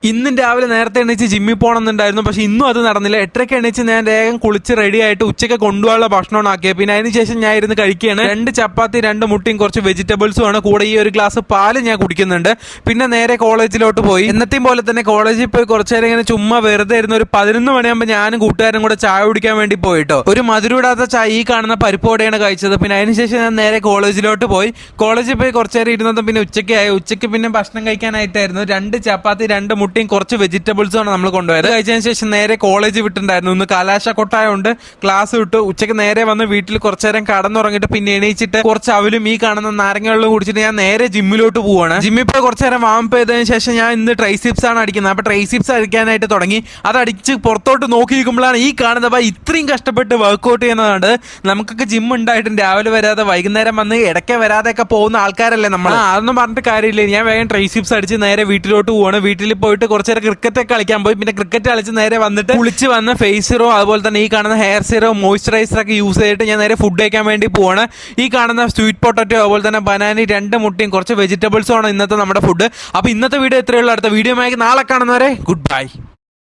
ഇന്നും രാവിലെ നേരത്തെ എണീച്ച് ജിമ്മിൽ പോകണമെന്നുണ്ടായിരുന്നു. പക്ഷെ ഇന്നും അത് നടന്നില്ല. 8:30 എണീച്ച് ഞാൻ വേഗം കുളിച്ച് റെഡി ആയിട്ട് ഉച്ചയ്ക്ക് കൊണ്ടുപോകാനുള്ള ഭക്ഷണമാണ് ആക്കിയത്. പിന്നെ അതിനുശേഷം ഞാൻ ഇരുന്ന് കഴിക്കുകയാണ്. 2 ചപ്പാത്തി 2 മുട്ടയും കുറച്ച് വെജിറ്റബിൾസും ആണ്. കൂടെ ഈ ഒരു ഗ്ലാസ് പാല് ഞാൻ കുടിക്കുന്നുണ്ട്. പിന്നെ നേരെ കോളേജിലോട്ട് പോയി. എന്നത്തെയും പോലെ തന്നെ കോളേജിൽ പോയി കുറച്ചു നേരം ഇങ്ങനെ ചുമ്മാ വെറുതെ ഇരുന്ന് ഒരു 11 മണിയാകുമ്പോൾ ഞാനും കൂട്ടുകാരും കൂടെ ചായ കുടിക്കാൻ വേണ്ടി പോയിട്ടോ. ഒരു മധുരമിടാത്ത ചായ ഈ കാണുന്ന പരിപ്പോടെയാണ് കഴിച്ചത്. പിന്നെ അതിനുശേഷം ഞാൻ നേരെ കോളേജിലോട്ട് പോയി. കോളേജിൽ പോയി കുറച്ചു നേരം ഇരുന്നത് പിന്നെ ഉച്ചയ്ക്ക് പിന്നെ ഭക്ഷണം കഴിക്കാനായിട്ടായിരുന്നു. 2 ചപ്പാത്തി 2 മുട്ടയും കുറച്ച് വെജിറ്റബിൾസും ആണ് നമ്മൾ കൊണ്ടുപോയത്. കഴിച്ചതിന് ശേഷം നേരെ കോളേജ് വിട്ടിട്ടുണ്ടായിരുന്നു. ഇന്ന് കലാശ കൊട്ടായതുകൊണ്ട് ക്ലാസ് വിട്ടു. ഉച്ചയ്ക്ക് നേരെ വന്ന് വീട്ടിൽ കുറച്ചു നേരം കടന്നുറങ്ങിയിട്ട് പിന്നെ എണീച്ചിട്ട് കുറച്ച് അവലും ഈ കാണുന്ന നാരങ്ങ വെള്ളം കുടിച്ചിട്ട് ഞാൻ നേരെ ജിമ്മിലോട്ട് പോവാണ്. ജിമ്മിൽ പോയി കുറച്ചു നേരം വാമപ്പ് ചെയ്തതിന് ശേഷം ഞാൻ ഇന്ന് ട്രൈസിപ്സ് ആണ് അടിക്കുന്നത്. അപ്പൊ ട്രൈസിപ്സ് അടിക്കാനായിട്ട് തുടങ്ങി. അത് അടിച്ച് പുറത്തോട്ട് നോക്കിയിരിക്കുമ്പോഴാണ് ഈ കാണുന്നത് ഇത്രയും കഷ്ടപ്പെട്ട് വർക്ക്ഔട്ട് ചെയ്യുന്നതാണ്. നമുക്കൊക്കെ ജിം ഉണ്ടായിട്ടും രാവിലെ വരാതെ വൈകുന്നേരം വന്ന് ഇടയ്ക്ക് വരാതെയൊക്കെ പോകുന്ന ആൾക്കാരല്ലേ നമ്മൾ. അതൊന്നും പറഞ്ഞിട്ട് കാര്യമില്ല. ഞാൻ വേഗം ട്രൈസിപ്സ് അടിച്ച് നേരെ വീട്ടിലോട്ട് പോവാണ്. വീട്ടിൽ പോയിട്ട് കുറച്ചു നേരം ക്രിക്കറ്റ് ഒക്കെ കളിക്കാൻ പോയി. പിന്നെ ക്രിക്കറ്റ് കളിച്ച് നേരെ വന്നിട്ട് കുളിച്ച് വന്ന് ഫേസ് സീറോ അതുപോലെ തന്നെ ഈ കാണുന്ന ഹെയർ സീറോ മോയ്സ്ചറൈസർ ഒക്കെ യൂസ് ചെയ്തിട്ട് ഞാൻ നേരെ ഫുഡ് കഴിക്കാൻ വേണ്ടി പോവാണ്. ഈ കാണുന്ന സ്വീറ്റ് പൊട്ടറ്റോ അതുപോലെ തന്നെ ബനാന 2 മുട്ടയും കുറച്ച് വെജിറ്റബിൾസും ആണ് ഇന്നത്തെ നമ്മുടെ ഫുഡ്. അപ്പൊ ഇന്നത്തെ വീഡിയോ ഇത്രയുള്ള. അടുത്ത വീഡിയോ നാളെ കാണുന്നവരെ ഗുഡ് ബൈ.